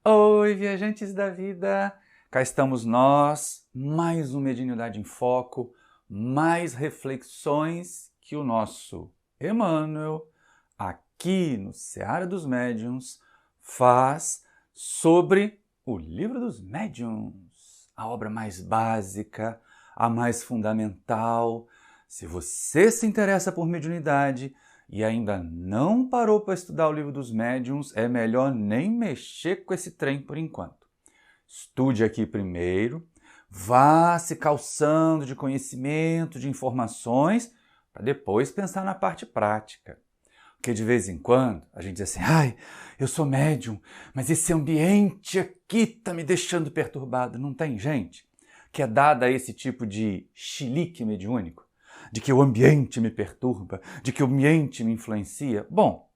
Oi, viajantes da vida! Cá estamos nós, mais uma Mediunidade em Foco, mais reflexões que o nosso Emmanuel, aqui no Seara dos Médiuns, faz sobre o Livro dos Médiuns, a obra mais básica, a mais fundamental. Se você se interessa por mediunidade e ainda não parou para estudar o Livro dos Médiuns, é melhor nem mexer com esse trem por enquanto. Estude aqui primeiro, vá se calçando de conhecimento, de informações, para depois pensar na parte prática. Porque de vez em quando a gente diz assim, eu sou médium, mas esse ambiente aqui está me deixando perturbado. Não tem gente que é dada a esse tipo de chilique mediúnico? De que o ambiente me perturba, de que o ambiente me influencia? Bom,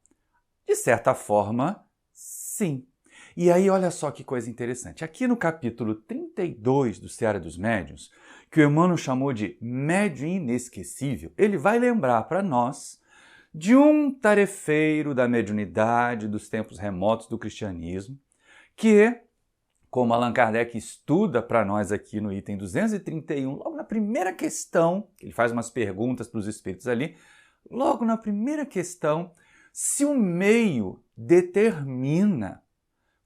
de certa forma, sim. E aí, olha só que coisa interessante. Aqui no capítulo 32 do Seara dos Médiuns, que o Emmanuel chamou de médium inesquecível, ele vai lembrar para nós de um tarefeiro da mediunidade dos tempos remotos do cristianismo, que, como Allan Kardec estuda para nós aqui no item 231, logo na primeira questão, ele faz umas perguntas para os espíritos ali, logo na primeira questão, se o meio determina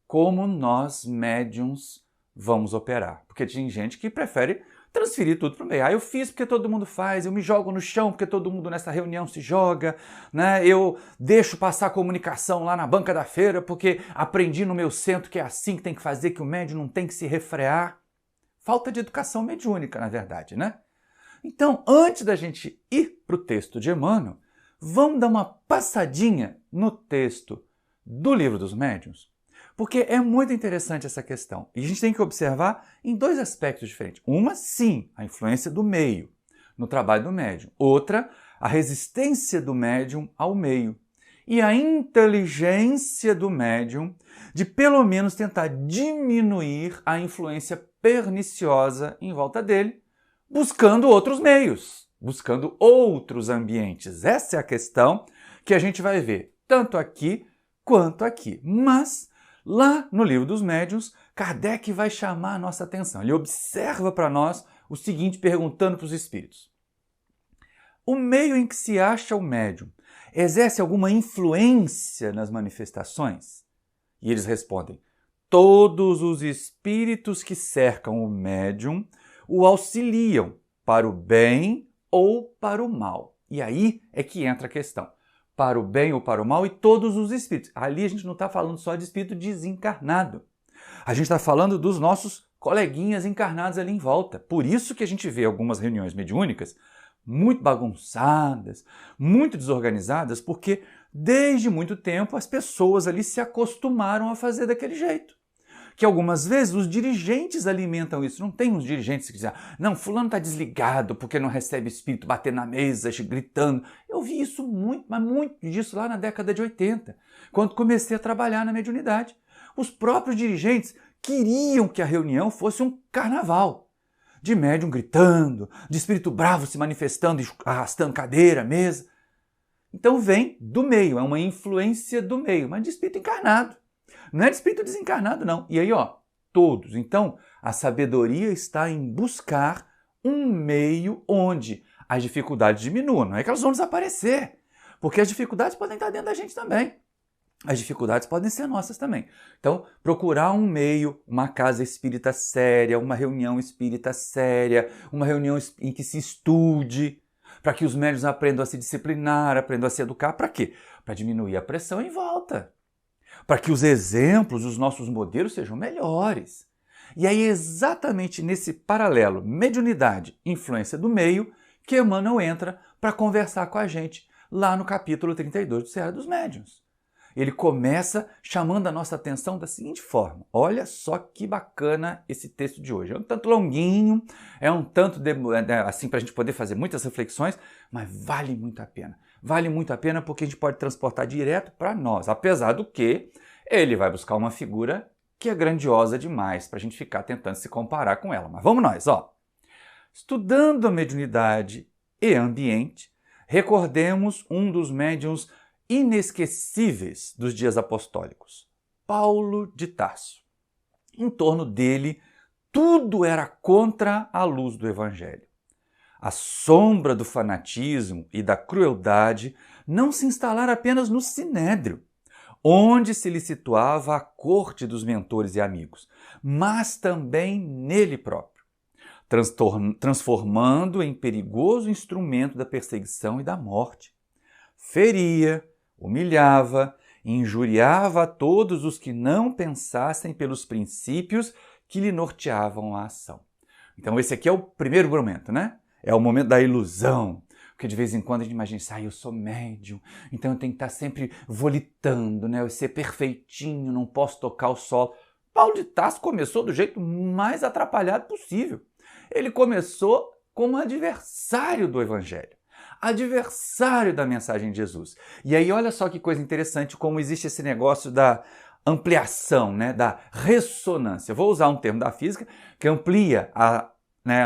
como nós, médiums, vamos operar. Porque tem gente que prefere transferir tudo para o meio. Eu fiz porque todo mundo faz, eu me jogo no chão porque todo mundo nessa reunião se joga, né? Eu deixo passar a comunicação lá na banca da feira porque aprendi no meu centro que é assim que tem que fazer, que o médium não tem que se refrear. Falta de educação mediúnica, na verdade, né? Então, antes da gente ir para o texto de Emmanuel, vamos dar uma passadinha no texto do Livro dos Médiuns, porque é muito interessante essa questão. E a gente tem que observar em dois aspectos diferentes. Uma, sim, a influência do meio no trabalho do médium. Outra, a resistência do médium ao meio. E a inteligência do médium de, pelo menos, tentar diminuir a influência perniciosa em volta dele, buscando outros meios, buscando outros ambientes. Essa é a questão que a gente vai ver, tanto aqui quanto aqui. Mas lá no Livro dos Médiuns, Kardec vai chamar a nossa atenção. Ele observa para nós o seguinte, perguntando para os espíritos. O meio em que se acha o médium exerce alguma influência nas manifestações? E eles respondem, todos os espíritos que cercam o médium o auxiliam para o bem ou para o mal. E aí é que entra a questão. Para o bem ou para o mal, e todos os espíritos. Ali a gente não está falando só de espírito desencarnado. A gente está falando dos nossos coleguinhas encarnados ali em volta. Por isso que a gente vê algumas reuniões mediúnicas muito bagunçadas, muito desorganizadas, porque desde muito tempo as pessoas ali se acostumaram a fazer daquele jeito. Que algumas vezes os dirigentes alimentam isso. Não tem uns dirigentes que dizem, não, fulano está desligado porque não recebe espírito batendo na mesa, gritando. Eu vi isso muito, mas muito disso lá na década de 80, quando comecei a trabalhar na mediunidade. Os próprios dirigentes queriam que a reunião fosse um carnaval, de médium gritando, de espírito bravo se manifestando, arrastando cadeira, mesa. Então vem do meio, é uma influência do meio, mas de espírito encarnado. Não é de espírito desencarnado, não. E aí, todos. Então, a sabedoria está em buscar um meio onde as dificuldades diminuam. Não é que elas vão desaparecer, porque as dificuldades podem estar dentro da gente também. As dificuldades podem ser nossas também. Então, procurar um meio, uma casa espírita séria, uma reunião espírita séria, uma reunião em que se estude, para que os médiuns aprendam a se disciplinar, aprendam a se educar. Para quê? Para diminuir a pressão em volta. Para que os exemplos, os nossos modelos sejam melhores. E aí exatamente nesse paralelo, mediunidade, influência do meio, que Emmanuel entra para conversar com a gente lá no capítulo 32 do Seara dos Médiuns. Ele começa chamando a nossa atenção da seguinte forma. Olha só que bacana esse texto de hoje. É um tanto longuinho, é um tanto assim para a gente poder fazer muitas reflexões, mas vale muito a pena. Vale muito a pena porque a gente pode transportar direto para nós, apesar do que ele vai buscar uma figura que é grandiosa demais para a gente ficar tentando se comparar com ela. Mas vamos nós, Estudando a mediunidade e ambiente, recordemos um dos médiuns inesquecíveis dos dias apostólicos, Paulo de Tarso. Em torno dele, tudo era contra a luz do Evangelho. A sombra do fanatismo e da crueldade não se instalara apenas no Sinédrio, onde se lhe situava a corte dos mentores e amigos, mas também nele próprio, transformando em perigoso instrumento da perseguição e da morte. Feria, humilhava, injuriava a todos os que não pensassem pelos princípios que lhe norteavam a ação. Então esse aqui é o primeiro momento, né? É o momento da ilusão, porque de vez em quando a gente imagina, eu sou médium, então eu tenho que estar sempre volitando, né? Eu ser perfeitinho, não posso tocar o solo. Paulo de Tarso começou do jeito mais atrapalhado possível. Ele começou como adversário do Evangelho, adversário da mensagem de Jesus. E aí olha só que coisa interessante como existe esse negócio da ampliação, né? Da ressonância. Eu vou usar um termo da física que amplia a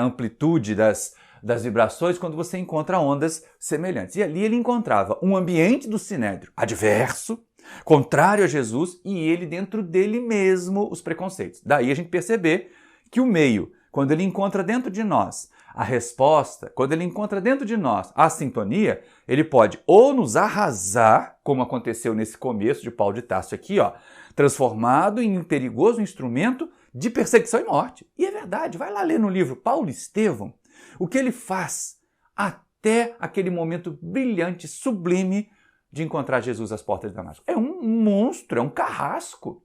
amplitude das vibrações quando você encontra ondas semelhantes. E ali ele encontrava um ambiente do Sinédrio adverso, contrário a Jesus, e ele dentro dele mesmo os preconceitos. Daí a gente perceber que o meio, quando ele encontra dentro de nós a resposta, quando ele encontra dentro de nós a sintonia, ele pode ou nos arrasar, como aconteceu nesse começo de Paulo de Tarso aqui, transformado em um perigoso instrumento de perseguição e morte. E é verdade, vai lá ler no livro Paulo Estevão, o que ele faz até aquele momento brilhante, sublime de encontrar Jesus às portas de Damasco. É um monstro, é um carrasco.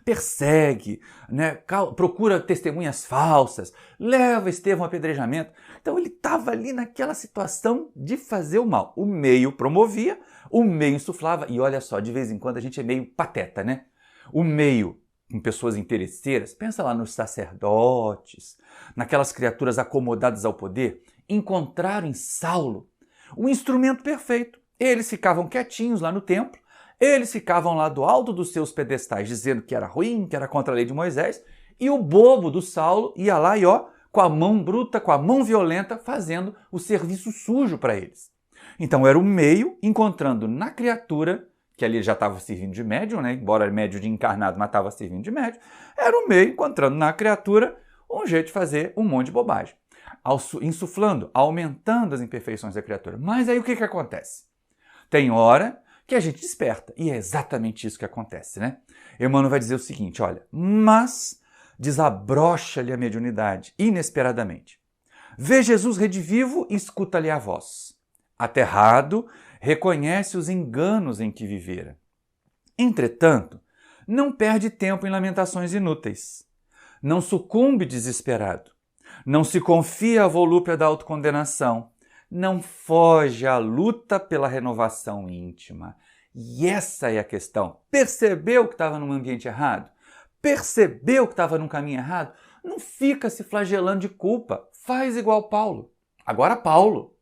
Persegue, procura testemunhas falsas, leva Estevão a apedrejamento. Então ele estava ali naquela situação de fazer o mal. O meio promovia, o meio insuflava. E olha só, de vez em quando a gente é meio pateta, né? O meio com pessoas interesseiras, pensa lá nos sacerdotes, naquelas criaturas acomodadas ao poder, encontraram em Saulo o instrumento perfeito. Eles ficavam quietinhos lá no templo, eles ficavam lá do alto dos seus pedestais dizendo que era ruim, que era contra a lei de Moisés, e o bobo do Saulo ia lá e com a mão bruta, com a mão violenta, fazendo o serviço sujo para eles. Então era o meio encontrando na criatura, que ali já estava servindo de médium, né? Embora médium de encarnado, mas estava servindo de médium, era o meio encontrando na criatura um jeito de fazer um monte de bobagem, insuflando, aumentando as imperfeições da criatura. Mas aí o que acontece? Tem hora que a gente desperta, e é exatamente isso que acontece, né? Emmanuel vai dizer o seguinte, olha, mas desabrocha-lhe a mediunidade inesperadamente. Vê Jesus redivivo e escuta-lhe a voz. Aterrado, reconhece os enganos em que vivera. Entretanto, não perde tempo em lamentações inúteis. Não sucumbe desesperado. Não se confia à volúpia da autocondenação. Não foge à luta pela renovação íntima. E essa é a questão. Percebeu que estava num ambiente errado? Percebeu que estava num caminho errado? Não fica se flagelando de culpa. Faz igual Paulo. Agora Paulo.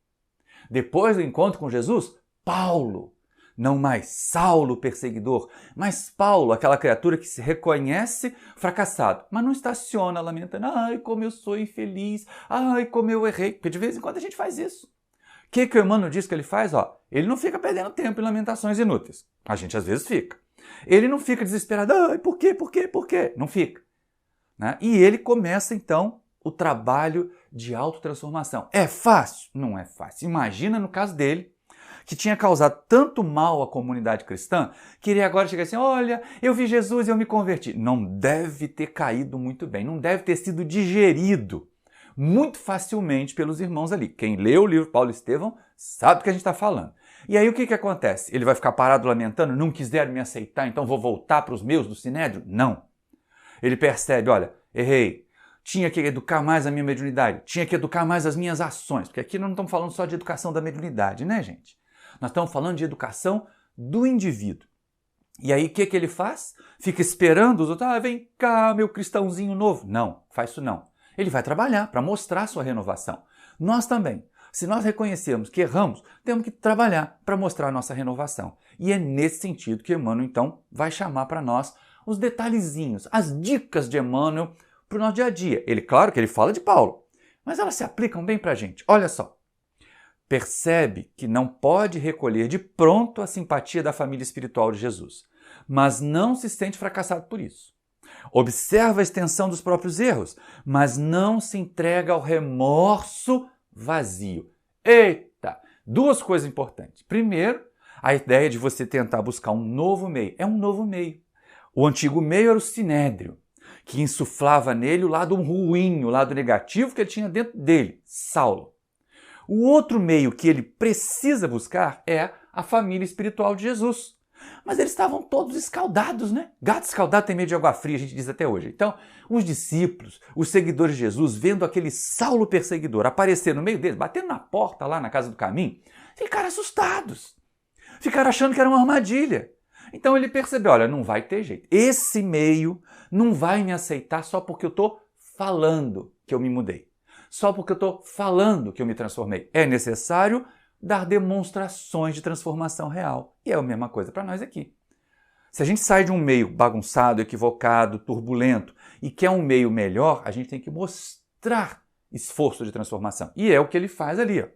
Depois do encontro com Jesus, Paulo. Não mais Saulo, perseguidor, mas Paulo, aquela criatura que se reconhece fracassado, mas não estaciona lamentando, ai, como eu sou infeliz, ai, como eu errei, porque de vez em quando a gente faz isso. O que o Emmanuel diz que ele faz? Ele não fica perdendo tempo em lamentações inúteis. A gente às vezes fica. Ele não fica desesperado, ai, por quê? Não fica. Né? E ele começa então o trabalho de autotransformação. É fácil? Não é fácil. Imagina no caso dele, que tinha causado tanto mal à comunidade cristã, que ele agora chega assim, olha, eu vi Jesus e eu me converti. Não deve ter caído muito bem, não deve ter sido digerido muito facilmente pelos irmãos ali. Quem lê o livro Paulo Estevão sabe do que a gente está falando. E aí o que acontece? Ele vai ficar parado lamentando, não quiseram me aceitar, então vou voltar para os meus do Sinédrio? Não. Ele percebe, olha, errei. Tinha que educar mais a minha mediunidade, tinha que educar mais as minhas ações, porque aqui não estamos falando só de educação da mediunidade, né, gente? Nós estamos falando de educação do indivíduo. E aí o que ele faz? Fica esperando os outros, vem cá, meu cristãozinho novo. Não, faz isso não. Ele vai trabalhar para mostrar sua renovação. Nós também. Se nós reconhecermos que erramos, temos que trabalhar para mostrar a nossa renovação. E é nesse sentido que Emmanuel, então, vai chamar para nós os detalhezinhos, as dicas de Emmanuel para o nosso dia a dia. Claro que ele fala de Paulo, mas elas se aplicam bem para a gente. Olha só. Percebe que não pode recolher de pronto a simpatia da família espiritual de Jesus, mas não se sente fracassado por isso. Observa a extensão dos próprios erros, mas não se entrega ao remorso vazio. Eita! Duas coisas importantes. Primeiro, a ideia de você tentar buscar um novo meio. É um novo meio. O antigo meio era o sinédrio, que insuflava nele o lado ruim, o lado negativo que ele tinha dentro dele, Saulo. O outro meio que ele precisa buscar é a família espiritual de Jesus. Mas eles estavam todos escaldados, né? Gato escaldado tem medo de água fria, a gente diz até hoje. Então, os discípulos, os seguidores de Jesus, vendo aquele Saulo perseguidor aparecer no meio deles, batendo na porta lá na casa do caminho, ficaram assustados. Ficaram achando que era uma armadilha. Então ele percebeu, olha, não vai ter jeito. Esse meio não vai me aceitar só porque eu estou falando que eu me mudei. Só porque eu estou falando que eu me transformei. É necessário dar demonstrações de transformação real. E é a mesma coisa para nós aqui. Se a gente sai de um meio bagunçado, equivocado, turbulento e quer um meio melhor, a gente tem que mostrar esforço de transformação. E é o que ele faz ali, ó.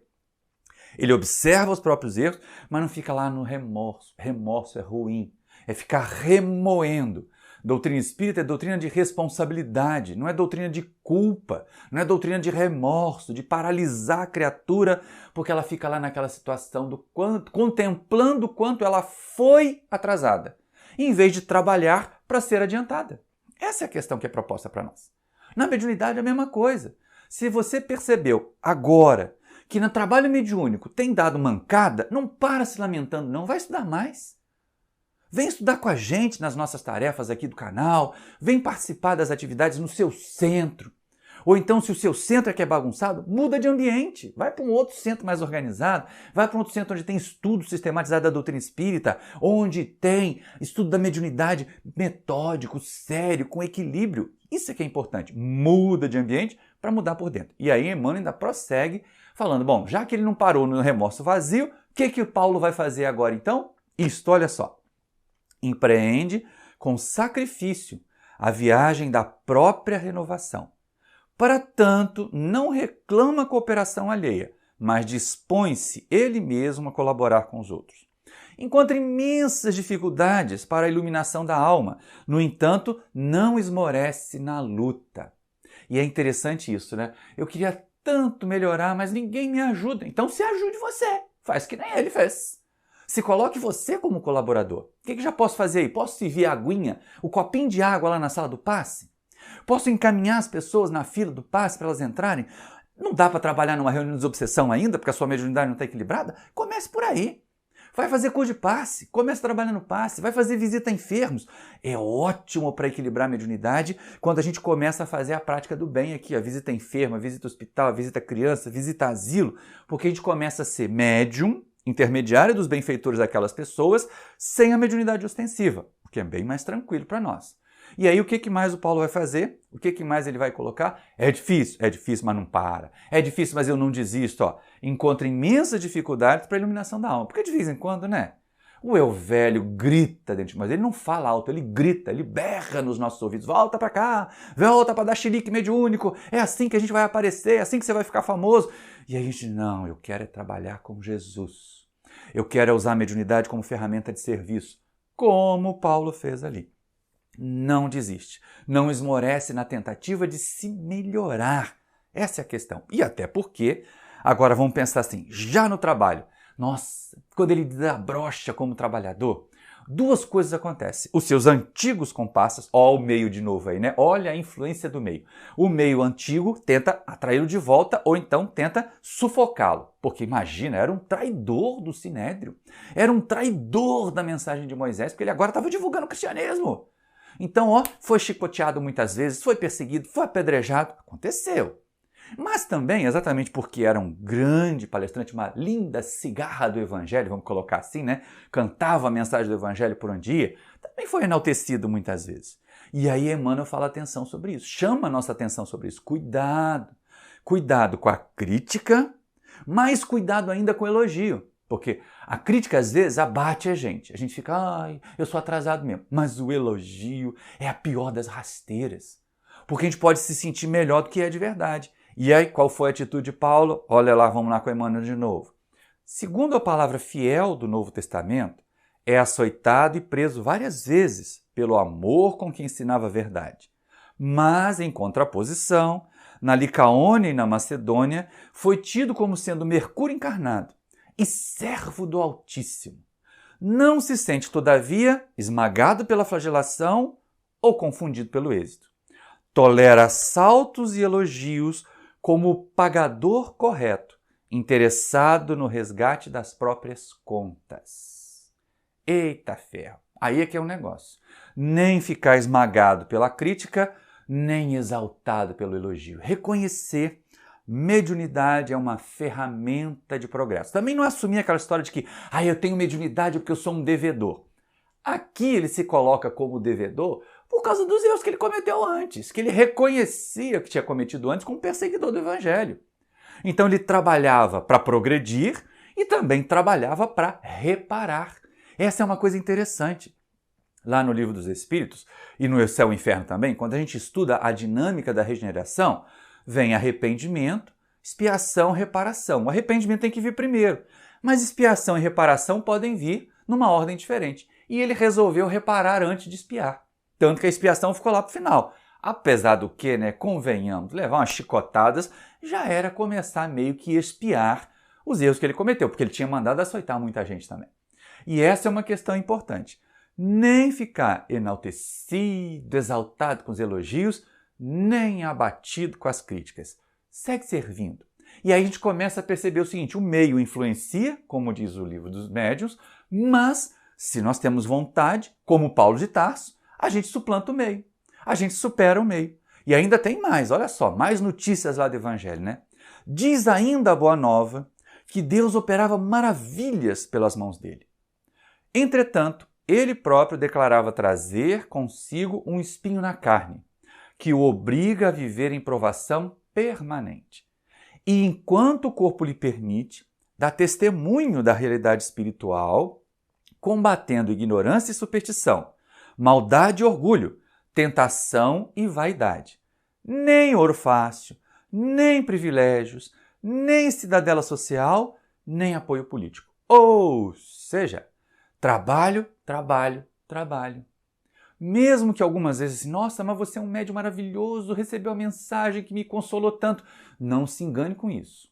Ele observa os próprios erros, mas não fica lá no remorso. Remorso é ruim. É ficar remoendo. Doutrina espírita é doutrina de responsabilidade, não é doutrina de culpa, não é doutrina de remorso, de paralisar a criatura porque ela fica lá naquela situação do quanto, contemplando o quanto ela foi atrasada, em vez de trabalhar para ser adiantada. Essa é a questão que é proposta para nós. Na mediunidade é a mesma coisa. Se você percebeu agora que no trabalho mediúnico tem dado mancada, não para se lamentando, não, vai estudar mais. Vem estudar com a gente nas nossas tarefas aqui do canal, vem participar das atividades no seu centro. Ou então, se o seu centro é que é bagunçado, muda de ambiente. Vai para um outro centro mais organizado, vai para um outro centro onde tem estudo sistematizado da doutrina espírita, onde tem estudo da mediunidade metódico, sério, com equilíbrio. Isso é que é importante. Muda de ambiente para mudar por dentro. E aí Emmanuel ainda prossegue falando, bom, já que ele não parou no remorso vazio, o que o Paulo vai fazer agora então? Isto, olha só. Empreende com sacrifício a viagem da própria renovação. Para tanto, não reclama cooperação alheia, mas dispõe-se ele mesmo a colaborar com os outros. Encontra imensas dificuldades para a iluminação da alma, no entanto, não esmorece na luta. E é interessante isso, né? Eu queria tanto melhorar, mas ninguém me ajuda. Então se ajude você, faz que nem ele fez. Se coloque você como colaborador. O que já posso fazer aí? Posso servir a aguinha, o copinho de água lá na sala do passe? Posso encaminhar as pessoas na fila do passe para elas entrarem? Não dá para trabalhar numa reunião de desobsessão ainda, porque a sua mediunidade não está equilibrada? Comece por aí. Vai fazer curso de passe, comece trabalhando no passe, vai fazer visita a enfermos. É ótimo para equilibrar a mediunidade quando a gente começa a fazer a prática do bem aqui, a visita a enferma, a visita ao hospital, a visita a criança, a visita a asilo, porque a gente começa a ser médium, intermediário dos benfeitores daquelas pessoas, sem a mediunidade ostensiva, o que é bem mais tranquilo para nós. E aí o que mais o Paulo vai fazer? O que mais ele vai colocar? É difícil, mas não para. É difícil, mas eu não desisto. Ó. Encontra imensas dificuldades para a iluminação da alma. Porque de vez em quando, né? O eu velho grita dentro de nós. Ele não fala alto, ele grita, ele berra nos nossos ouvidos. Volta para cá, volta para dar chilique mediúnico. É assim que a gente vai aparecer, é assim que você vai ficar famoso. E a gente, não, eu quero é trabalhar com Jesus. Eu quero é usar a mediunidade como ferramenta de serviço. Como Paulo fez ali. Não desiste, não esmorece na tentativa de se melhorar. Essa é a questão. E até porque, agora vamos pensar assim, já no trabalho, nossa, quando ele desabrocha como trabalhador, duas coisas acontecem. Os seus antigos comparsas, ó o meio de novo aí, né? Olha a influência do meio. O meio antigo tenta atraí-lo de volta ou então tenta sufocá-lo. Porque imagina, era um traidor do Sinédrio, era um traidor da mensagem de Moisés, porque ele agora estava divulgando o cristianismo. Então, ó, foi chicoteado muitas vezes, foi perseguido, foi apedrejado. Aconteceu. Mas também, exatamente porque era um grande palestrante, uma linda cigarra do Evangelho, vamos colocar assim, né? Cantava a mensagem do Evangelho por um dia, também foi enaltecido muitas vezes. E aí Emmanuel fala atenção sobre isso, chama a nossa atenção sobre isso. Cuidado. Cuidado com a crítica, mas cuidado ainda com o elogio. Porque a crítica, às vezes, abate a gente. A gente fica, ai, eu sou atrasado mesmo. Mas o elogio é a pior das rasteiras. Porque a gente pode se sentir melhor do que é de verdade. E aí, qual foi a atitude de Paulo? Olha lá, vamos lá com Emmanuel de novo. Segundo a palavra fiel do Novo Testamento, é açoitado e preso várias vezes pelo amor com que ensinava a verdade. Mas, em contraposição, na Licaônia e na Macedônia, foi tido como sendo Mercúrio encarnado e servo do Altíssimo. Não se sente, todavia, esmagado pela flagelação ou confundido pelo êxito. Tolera assaltos e elogios como pagador correto, interessado no resgate das próprias contas. Eita ferro! Aí é que é o negócio. Nem ficar esmagado pela crítica, nem exaltado pelo elogio. Reconhecer mediunidade é uma ferramenta de progresso. Também não assumir aquela história de que eu tenho mediunidade porque eu sou um devedor. Aqui ele se coloca como devedor por causa dos erros que ele cometeu antes, que ele reconhecia que tinha cometido antes como perseguidor do Evangelho. Então ele trabalhava para progredir e também trabalhava para reparar. Essa é uma coisa interessante. Lá no Livro dos Espíritos e no Céu e Inferno também, quando a gente estuda a dinâmica da regeneração, vem arrependimento, expiação, reparação. O arrependimento tem que vir primeiro, mas expiação e reparação podem vir numa ordem diferente. E ele resolveu reparar antes de expiar. Tanto que a expiação ficou lá para o final. Apesar do que, convenhamos, levar umas chicotadas, já era começar meio que expiar os erros que ele cometeu, porque ele tinha mandado açoitar muita gente também. E essa é uma questão importante. Nem ficar enaltecido, exaltado com os elogios, nem abatido com as críticas. Segue servindo. E aí a gente começa a perceber o seguinte, o meio influencia, como diz o Livro dos Médiuns, mas se nós temos vontade, como Paulo de Tarso, a gente suplanta o meio, a gente supera o meio. E ainda tem mais, olha só, mais notícias lá do Evangelho, Diz ainda a Boa Nova que Deus operava maravilhas pelas mãos dele. Entretanto, ele próprio declarava trazer consigo um espinho na carne, que o obriga a viver em provação permanente. E enquanto o corpo lhe permite, dá testemunho da realidade espiritual, combatendo ignorância e superstição, maldade e orgulho, tentação e vaidade. Nem ouro fácil, nem privilégios, nem cidadela social, nem apoio político. Ou seja, trabalho, trabalho, trabalho. Mesmo que algumas vezes, nossa, mas você é um médium maravilhoso, recebeu a mensagem que me consolou tanto. Não se engane com isso.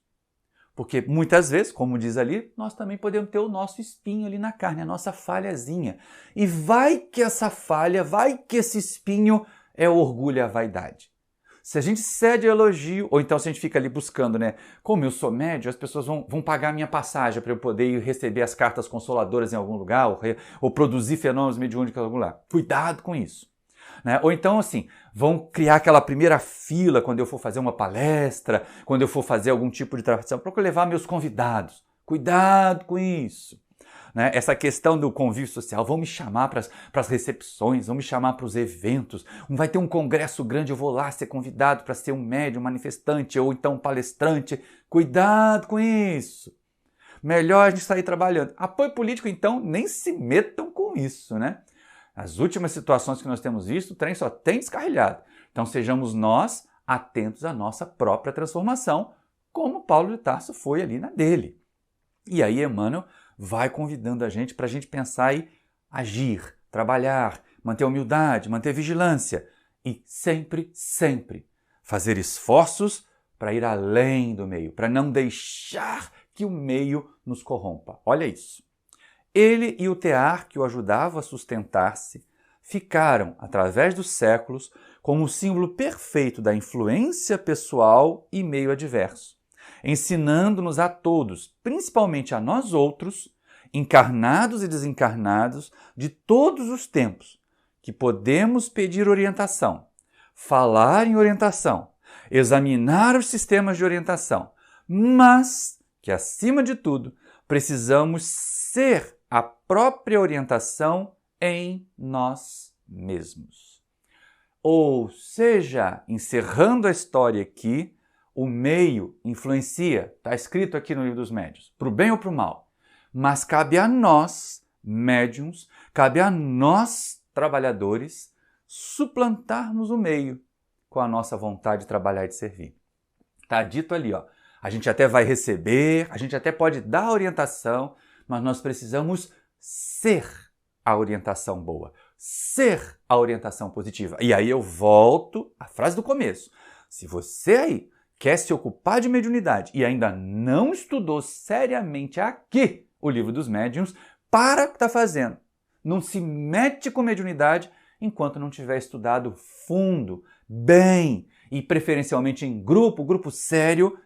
Porque muitas vezes, como diz ali, nós também podemos ter o nosso espinho ali na carne, a nossa falhazinha. E vai que essa falha, vai que esse espinho é o orgulho e a vaidade. Se a gente cede ao elogio, ou então se a gente fica ali buscando, como eu sou médium, as pessoas vão pagar a minha passagem para eu poder ir receber as cartas consoladoras em algum lugar, ou produzir fenômenos mediúnicos em algum lugar. Cuidado com isso. Ou então, assim, vão criar aquela primeira fila quando eu for fazer uma palestra, quando eu for fazer algum tipo de trabalho, para levar meus convidados. Cuidado com isso. Essa questão do convívio social, vão me chamar para as recepções, vão me chamar para os eventos, vai ter um congresso grande, eu vou lá ser convidado para ser um médium, manifestante ou então um palestrante. Cuidado com isso. Melhor a gente sair trabalhando. Apoio político, então, nem se metam com isso, As últimas situações que nós temos visto, o trem só tem descarrilhado. Então sejamos nós atentos à nossa própria transformação, como Paulo de Tarso foi ali na dele. E aí Emmanuel vai convidando a gente para a gente pensar e agir, trabalhar, manter humildade, manter vigilância e sempre, sempre fazer esforços para ir além do meio, para não deixar que o meio nos corrompa. Olha isso. Ele e o tear que o ajudava a sustentar-se ficaram, através dos séculos, como o símbolo perfeito da influência pessoal e meio adverso, ensinando-nos a todos, principalmente a nós outros, encarnados e desencarnados, de todos os tempos, que podemos pedir orientação, falar em orientação, examinar os sistemas de orientação, mas que, acima de tudo, precisamos ser a própria orientação em nós mesmos. Ou seja, encerrando a história aqui, o meio influencia, está escrito aqui no Livro dos Médiuns, para o bem ou para o mal. Mas cabe a nós, médiuns, cabe a nós, trabalhadores, suplantarmos o meio com a nossa vontade de trabalhar e de servir. Está dito ali, a gente até vai receber, a gente até pode dar orientação, mas nós precisamos ser a orientação boa, ser a orientação positiva. E aí eu volto à frase do começo. Se você aí quer se ocupar de mediunidade e ainda não estudou seriamente aqui o Livro dos Médiuns, para o que está fazendo. Não se mete com mediunidade enquanto não tiver estudado fundo, bem e preferencialmente em grupo sério,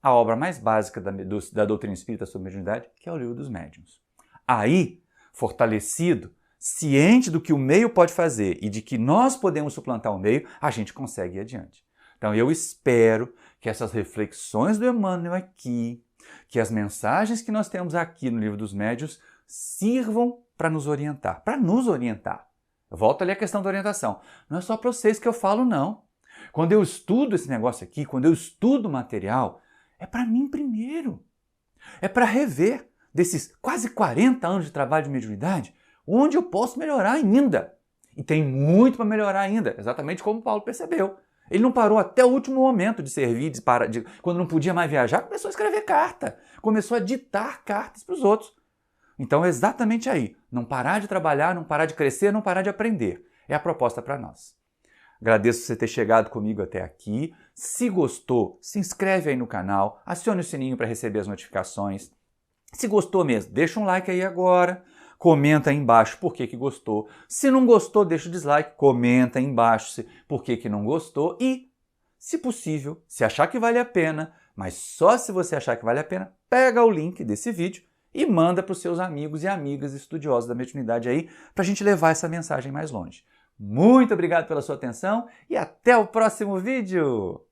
a obra mais básica da doutrina espírita sobre mediunidade, que é o Livro dos Médiuns. Aí, fortalecido, ciente do que o meio pode fazer e de que nós podemos suplantar o meio, a gente consegue ir adiante. Então eu espero que essas reflexões do Emmanuel aqui, que as mensagens que nós temos aqui no Livro dos Médiuns sirvam para nos orientar, Eu volto ali à questão da orientação. Não é só para vocês que eu falo, não. Quando eu estudo esse negócio aqui, quando eu estudo o material, é para mim primeiro. É para rever desses quase 40 anos de trabalho de mediunidade, onde eu posso melhorar ainda. E tem muito para melhorar ainda, exatamente como Paulo percebeu. Ele não parou até o último momento de servir, quando não podia mais viajar, começou a escrever carta, começou a ditar cartas para os outros. Então é exatamente aí, não parar de trabalhar, não parar de crescer, não parar de aprender. É a proposta para nós. Agradeço você ter chegado comigo até aqui. Se gostou, se inscreve aí no canal, acione o sininho para receber as notificações. Se gostou mesmo, deixa um like aí agora, comenta aí embaixo por que gostou. Se não gostou, deixa o dislike, comenta aí embaixo por que não gostou e, se possível, se achar que vale a pena, mas só se você achar que vale a pena, pega o link desse vídeo e manda para os seus amigos e amigas estudiosos da mediunidade aí, para a gente levar essa mensagem mais longe. Muito obrigado pela sua atenção e até o próximo vídeo!